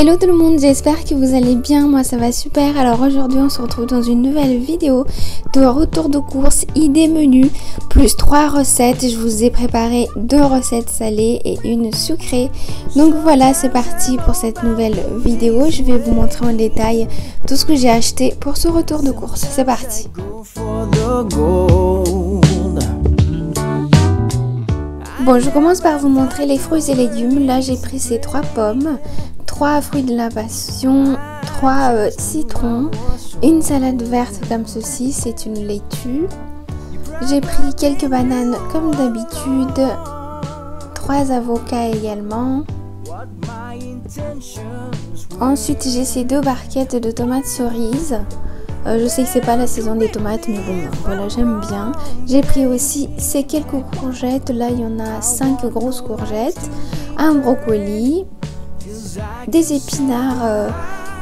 Hello tout le monde, j'espère que vous allez bien, moi ça va super. Alors aujourd'hui on se retrouve dans une nouvelle vidéo de retour de course, idée menu, plus 3 recettes. Je vous ai préparé 2 recettes salées et une sucrée. Donc voilà, c'est parti pour cette nouvelle vidéo. Je vais vous montrer en détail tout ce que j'ai acheté pour ce retour de course. C'est parti. Bon, je commence par vous montrer les fruits et légumes. Là j'ai pris ces 3 pommes, 3 fruits de la passion, 3 citrons, une salade verte comme ceci, c'est une laitue. J'ai pris quelques bananes comme d'habitude, 3 avocats également. Ensuite j'ai ces 2 barquettes de tomates cerises. Je sais que c'est pas la saison des tomates, mais bon, voilà, j'aime bien. J'ai pris aussi ces quelques courgettes. Là, il y en a 5 grosses courgettes, un brocoli, des épinards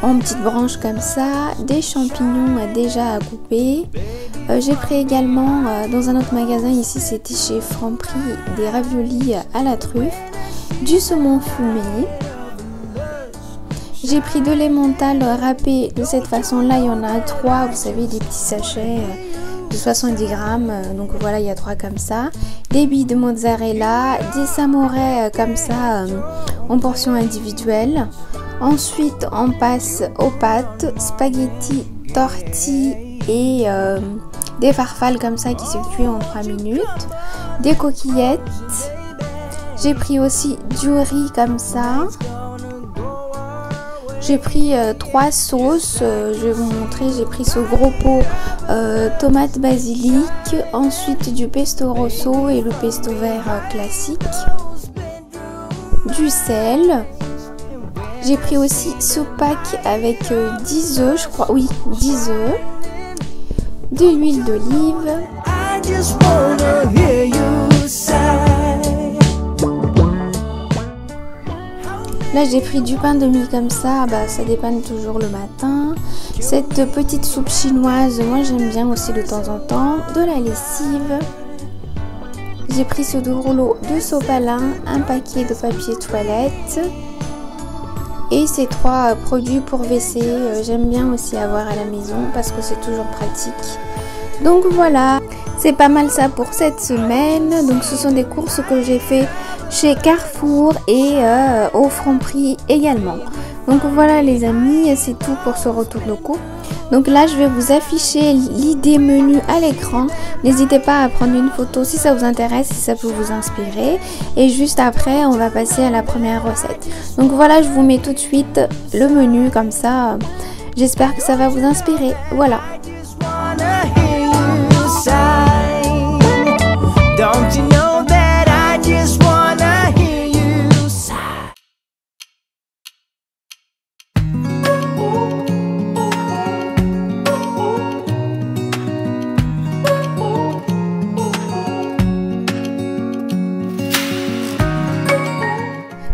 en petites branches comme ça, des champignons déjà à couper. J'ai pris également dans un autre magasin, ici c'était chez Franprix, des raviolis à la truffe, du saumon fumé. J'ai pris de l'emmental râpé de cette façon-là, il y en a 3, vous savez, des petits sachets de 70 grammes, donc voilà, il y a 3 comme ça. Des billes de mozzarella, des samouraïs comme ça en portions individuelles. Ensuite, on passe aux pâtes, spaghettis, tortillas et des farfales comme ça qui se cuisent en 3 minutes. Des coquillettes. J'ai pris aussi du riz comme ça. J'ai pris 3 sauces, je vais vous montrer, j'ai pris ce gros pot tomate basilic, ensuite du pesto rosso et le pesto vert classique, du sel, j'ai pris aussi ce pack avec 10 œufs, je crois, oui, 10 œufs, de l'huile d'olive. Là j'ai pris du pain de mie comme ça, ça dépanne toujours le matin. Cette petite soupe chinoise, moi j'aime bien aussi de temps en temps. De la lessive. J'ai pris ce 2 rouleaux de sopalin, un paquet de papier toilette. Et ces 3 produits pour WC, j'aime bien aussi avoir à la maison parce que c'est toujours pratique. Donc voilà, c'est pas mal ça pour cette semaine. Donc ce sont des courses que j'ai fait chez Carrefour et au Franprix également. Donc voilà les amis, c'est tout pour ce retour de course. Donc là je vais vous afficher l'idée menu à l'écran. N'hésitez pas à prendre une photo si ça vous intéresse, si ça peut vous inspirer. Et juste après on va passer à la première recette. Donc voilà, je vous mets tout de suite le menu comme ça. J'espère que ça va vous inspirer. Voilà. Don't you know that I just wanna hear you sigh.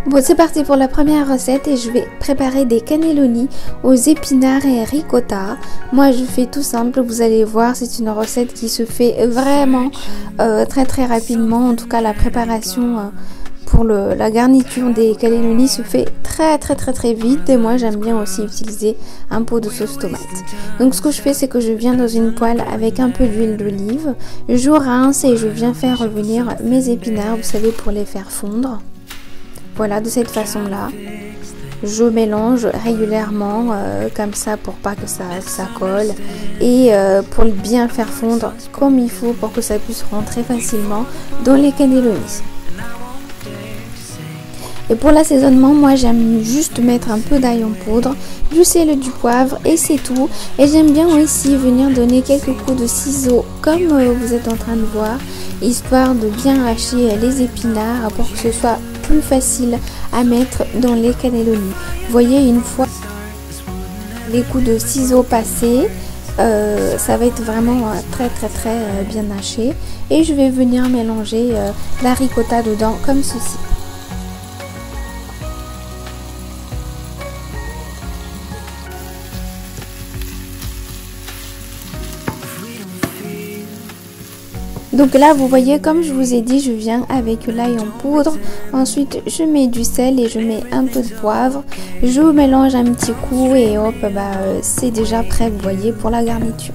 Bon, c'est parti pour la première recette et je vais préparer des cannelloni aux épinards et ricotta. Moi je fais tout simple, vous allez voir, c'est une recette qui se fait vraiment très rapidement. En tout cas la préparation pour la garniture des cannelloni se fait très vite. Et moi j'aime bien aussi utiliser un pot de sauce tomate. Donc ce que je fais, c'est que je viens dans une poêle avec un peu d'huile d'olive. Je rince et je viens faire revenir mes épinards, vous savez, pour les faire fondre. Voilà, de cette façon-là, je mélange régulièrement comme ça pour pas que ça colle et pour bien faire fondre comme il faut pour que ça puisse rentrer facilement dans les cannelloni. Et pour l'assaisonnement, moi j'aime juste mettre un peu d'ail en poudre, du sel et du poivre et c'est tout. Et j'aime bien aussi venir donner quelques coups de ciseaux comme vous êtes en train de voir, histoire de bien hacher les épinards pour que ce soit plus facile à mettre dans les cannelloni. Vous voyez, une fois les coups de ciseaux passés, ça va être vraiment très bien haché. Et je vais venir mélanger la ricotta dedans comme ceci. Donc là vous voyez, comme je vous ai dit, je viens avec l'ail en poudre. Ensuite je mets du sel et je mets un peu de poivre. Je mélange un petit coup et hop, c'est déjà prêt, vous voyez, pour la garniture.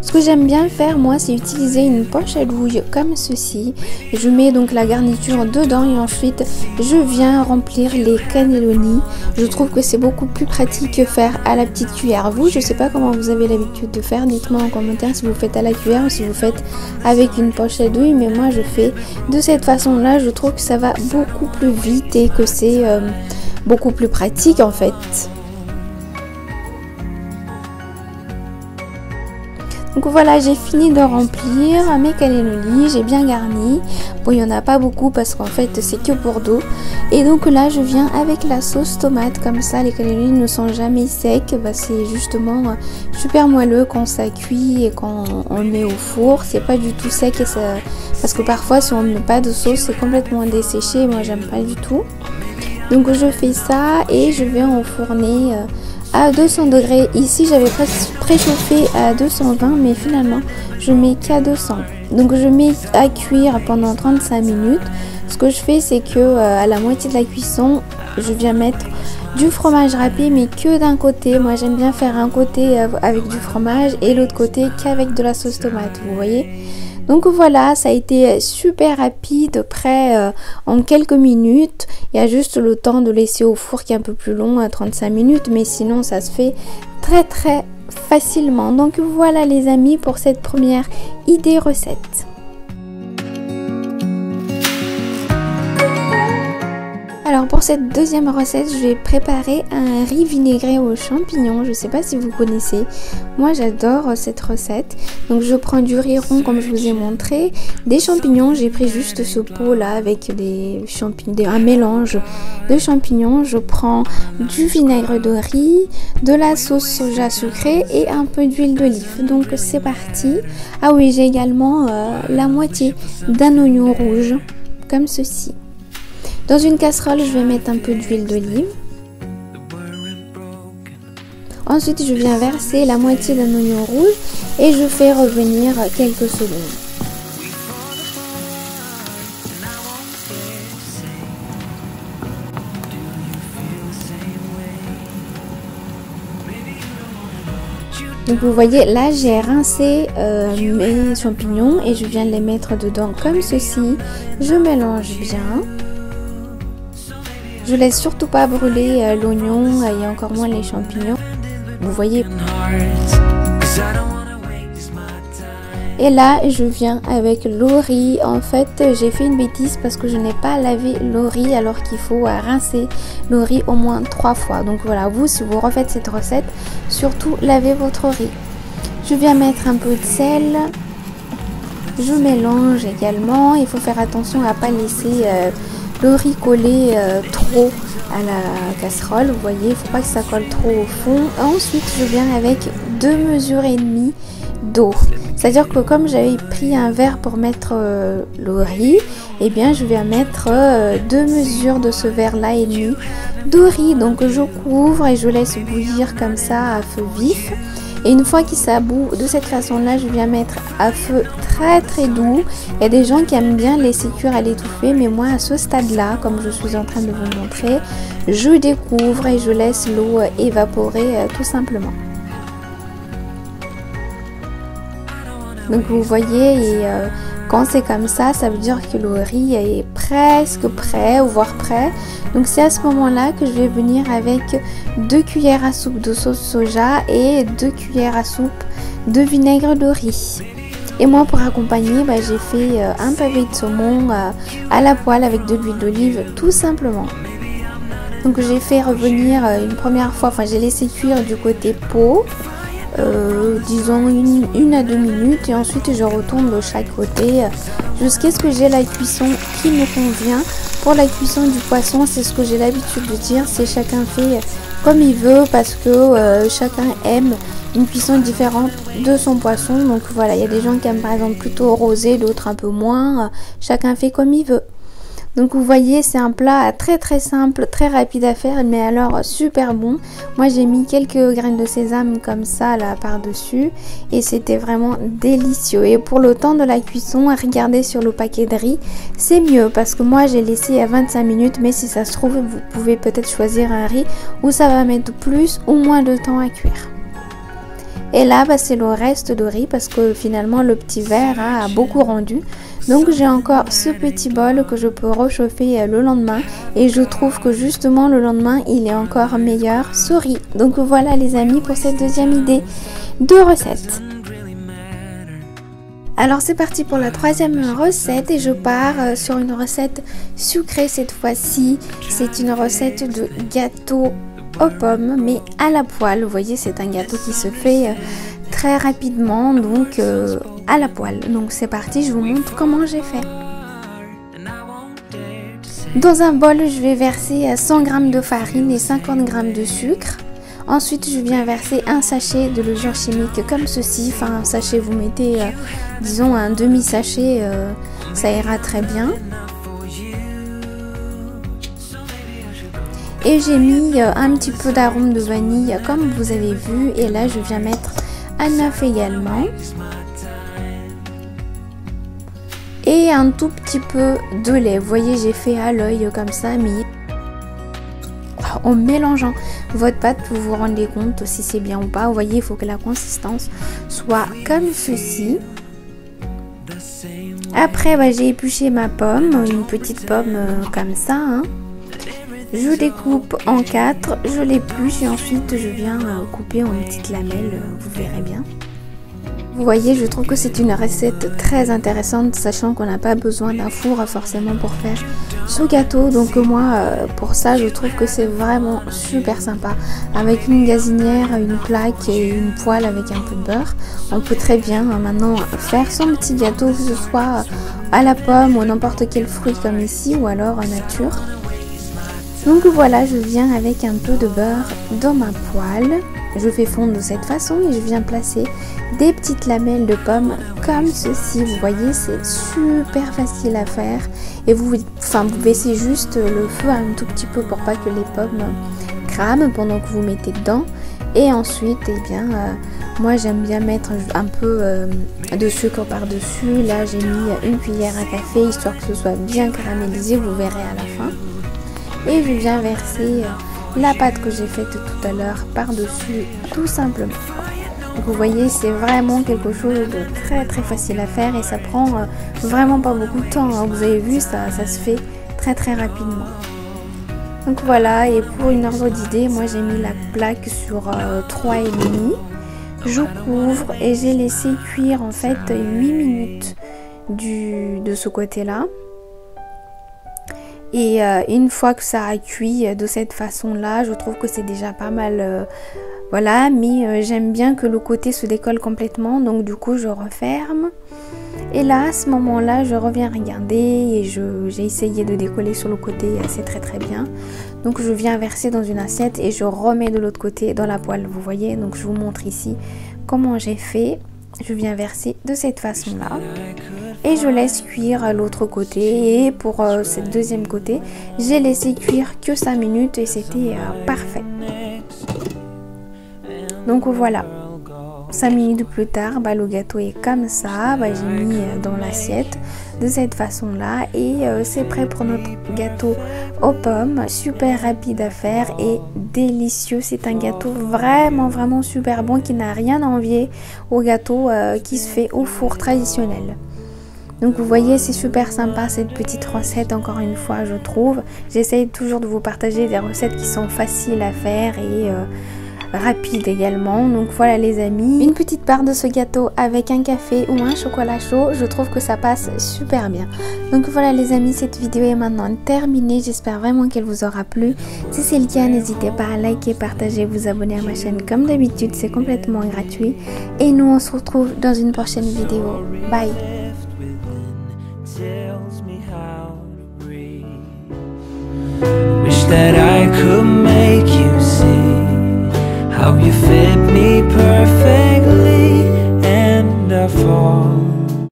Ce que j'aime bien faire moi, c'est utiliser une poche à douille comme ceci. Je mets donc la garniture dedans et ensuite je viens remplir les cannelloni. Je trouve que c'est beaucoup plus pratique que faire à la petite cuillère. Vous, je sais pas comment vous avez l'habitude de faire, dites-moi en commentaire si vous faites à la cuillère ou si vous faites avec une poche à douille, mais moi je fais de cette façon là. Je trouve que ça va beaucoup plus vite et que c'est beaucoup plus pratique en fait. Donc voilà, j'ai fini de remplir mes cannelloni, j'ai bien garni. Bon, il n'y en a pas beaucoup parce qu'en fait c'est que pour dos. Et donc là je viens avec la sauce tomate, comme ça les cannelloni ne sont jamais secs. C'est justement super moelleux quand ça cuit et quand on le met au four. C'est pas du tout sec et ça... parce que parfois si on ne met pas de sauce c'est complètement desséché. Moi j'aime pas du tout. Donc je fais ça et je vais enfourner à 200 degrés. Ici j'avais préchauffé à 220 mais finalement je mets qu'à 200. Donc je mets à cuire pendant 35 minutes. Ce que je fais c'est que à la moitié de la cuisson je viens mettre du fromage râpé, mais que d'un côté. Moi j'aime bien faire un côté avec du fromage et l'autre côté qu'avec de la sauce tomate, vous voyez. Donc voilà, ça a été super rapide, prêt en quelques minutes. Il y a juste le temps de laisser au four qui est un peu plus long, à 35 minutes, mais sinon ça se fait très facilement. Donc voilà les amis pour cette première idée recette. Alors pour cette deuxième recette, je vais préparer un riz vinaigré aux champignons. Je ne sais pas si vous connaissez. Moi j'adore cette recette. Donc je prends du riz rond comme je vous ai montré. Des champignons, j'ai pris juste ce pot là avec des champignons, un mélange de champignons. Je prends du vinaigre de riz, de la sauce soja sucrée et un peu d'huile d'olive. Donc c'est parti. Ah oui, j'ai également la moitié d'un oignon rouge comme ceci. Dans une casserole, je vais mettre un peu d'huile d'olive. Ensuite, je viens verser la moitié d'un oignon rouge et je fais revenir quelques secondes. Donc vous voyez, là j'ai rincé mes champignons et je viens les mettre dedans comme ceci. Je mélange bien. Je laisse surtout pas brûler l'oignon et encore moins les champignons. Vous voyez. Et là, je viens avec le riz. En fait, j'ai fait une bêtise parce que je n'ai pas lavé le riz alors qu'il faut rincer le riz au moins 3 fois. Donc voilà, vous, si vous refaites cette recette, surtout lavez votre riz. Je viens mettre un peu de sel. Je mélange également. Il faut faire attention à ne pas laisser le riz coller trop à la casserole. Vous voyez, il ne faut pas que ça colle trop au fond. Ensuite, je viens avec 2 mesures et demie d'eau. C'est-à-dire que comme j'avais pris un verre pour mettre le riz, eh bien je vais mettre 2 mesures de ce verre-là et demi de riz. Donc je couvre et je laisse bouillir comme ça à feu vif. Et une fois qu'il s'about de cette façon-là, je viens mettre à feu très doux. Il y a des gens qui aiment bien laisser cuire à l'étouffée, mais moi à ce stade-là, comme je suis en train de vous montrer, je découvre et je laisse l'eau évaporer tout simplement. Donc vous voyez, et quand c'est comme ça, ça veut dire que le riz est presque prêt, voire prêt. Donc c'est à ce moment-là que je vais venir avec 2 cuillères à soupe de sauce soja et 2 cuillères à soupe de vinaigre de riz. Et moi pour accompagner, j'ai fait un pavé de saumon à la poêle avec de l'huile d'olive tout simplement. Donc j'ai fait revenir une première fois, j'ai laissé cuire du côté peau. Disons 1 à 2 minutes et ensuite je retourne de chaque côté jusqu'à ce que j'ai la cuisson qui me convient. Pour la cuisson du poisson, c'est ce que j'ai l'habitude de dire, c'est chacun fait comme il veut parce que chacun aime une cuisson différente de son poisson. Donc voilà, il y a des gens qui aiment par exemple plutôt rosé, d'autres un peu moins, chacun fait comme il veut. Donc vous voyez, c'est un plat très simple, très rapide à faire, mais alors super bon. Moi j'ai mis quelques graines de sésame comme ça là par-dessus et c'était vraiment délicieux. Et pour le temps de la cuisson, regardez sur le paquet de riz, c'est mieux parce que moi j'ai laissé à 25 minutes, mais si ça se trouve, vous pouvez peut-être choisir un riz où ça va mettre plus ou moins de temps à cuire. Et là, c'est le reste de riz parce que finalement le petit verre a beaucoup rendu. Donc j'ai encore ce petit bol que je peux réchauffer le lendemain. Et je trouve que justement le lendemain, il est encore meilleur ce riz. Donc voilà les amis pour cette deuxième idée de recette. Alors c'est parti pour la troisième recette et je pars sur une recette sucrée cette fois-ci. C'est une recette de gâteau aux pommes mais à la poêle. Vous voyez, c'est un gâteau qui se fait très rapidement, donc à la poêle. Donc c'est parti, je vous montre comment j'ai fait. Dans un bol, je vais verser 100 g de farine et 50 g de sucre. Ensuite, je viens verser un sachet de levure chimique comme ceci. Enfin, un sachet, vous mettez, disons, un demi-sachet, ça ira très bien. Et j'ai mis un petit peu d'arôme de vanille, comme vous avez vu. Et là, je viens mettre un œuf également. Et un tout petit peu de lait. Vous voyez, j'ai fait à l'œil comme ça, mais en mélangeant votre pâte pour vous rendre compte si c'est bien ou pas. Vous voyez, il faut que la consistance soit comme ceci. Après, j'ai épluché ma pomme, une petite pomme comme ça. Hein. Je découpe en 4, je l'épluche et ensuite je viens couper en petites lamelles, vous verrez bien. Vous voyez, je trouve que c'est une recette très intéressante, sachant qu'on n'a pas besoin d'un four forcément pour faire ce gâteau. Donc moi, pour ça, je trouve que c'est vraiment super sympa. Avec une gazinière, une plaque et une poêle avec un peu de beurre, on peut très bien maintenant faire son petit gâteau, que ce soit à la pomme ou n'importe quel fruit comme ici, ou alors en nature. Donc voilà, je viens avec un peu de beurre dans ma poêle. Je fais fondre de cette façon et je viens placer des petites lamelles de pommes comme ceci. Vous voyez, c'est super facile à faire. Et vous baissez juste le feu un tout petit peu pour pas que les pommes crament pendant que vous mettez dedans. Et ensuite, moi j'aime bien mettre un peu de sucre par-dessus. Là, j'ai mis une cuillère à café histoire que ce soit bien caramélisé. Vous verrez à la fin. Et je viens verser la pâte que j'ai faite tout à l'heure par-dessus, tout simplement. Donc vous voyez, c'est vraiment quelque chose de très facile à faire et ça prend vraiment pas beaucoup de temps. Hein. Vous avez vu, ça se fait très rapidement. Donc voilà, et pour une ordre d'idée, moi j'ai mis la plaque sur 3,5. Je couvre et j'ai laissé cuire en fait 8 minutes de ce côté-là. Et une fois que ça a cuit de cette façon-là, je trouve que c'est déjà pas mal. Voilà, mais j'aime bien que le côté se décolle complètement. Donc du coup, je referme. Et là, à ce moment-là, je reviens regarder et j'ai essayé de décoller sur le côté. C'est très bien. Donc je viens verser dans une assiette et je remets de l'autre côté dans la poêle. Vous voyez, donc je vous montre ici comment j'ai fait. Je viens verser de cette façon-là. Et je laisse cuire l'autre côté. Et pour cette deuxième côté, j'ai laissé cuire que 5 minutes et c'était parfait. Donc voilà. 5 minutes plus tard, le gâteau est comme ça. J'ai mis dans l'assiette de cette façon-là. Et c'est prêt pour notre gâteau aux pommes. Super rapide à faire et délicieux. C'est un gâteau vraiment super bon qui n'a rien à envier au gâteau qui se fait au four traditionnel. Donc vous voyez, c'est super sympa cette petite recette, encore une fois je trouve. J'essaye toujours de vous partager des recettes qui sont faciles à faire et rapides également. Donc voilà les amis, une petite part de ce gâteau avec un café ou un chocolat chaud, je trouve que ça passe super bien. Donc voilà les amis, cette vidéo est maintenant terminée. J'espère vraiment qu'elle vous aura plu. Si c'est le cas, n'hésitez pas à liker, partager, vous abonner à ma chaîne comme d'habitude, c'est complètement gratuit. Et nous on se retrouve dans une prochaine vidéo. Bye. Tells me how to breathe. Wish that I could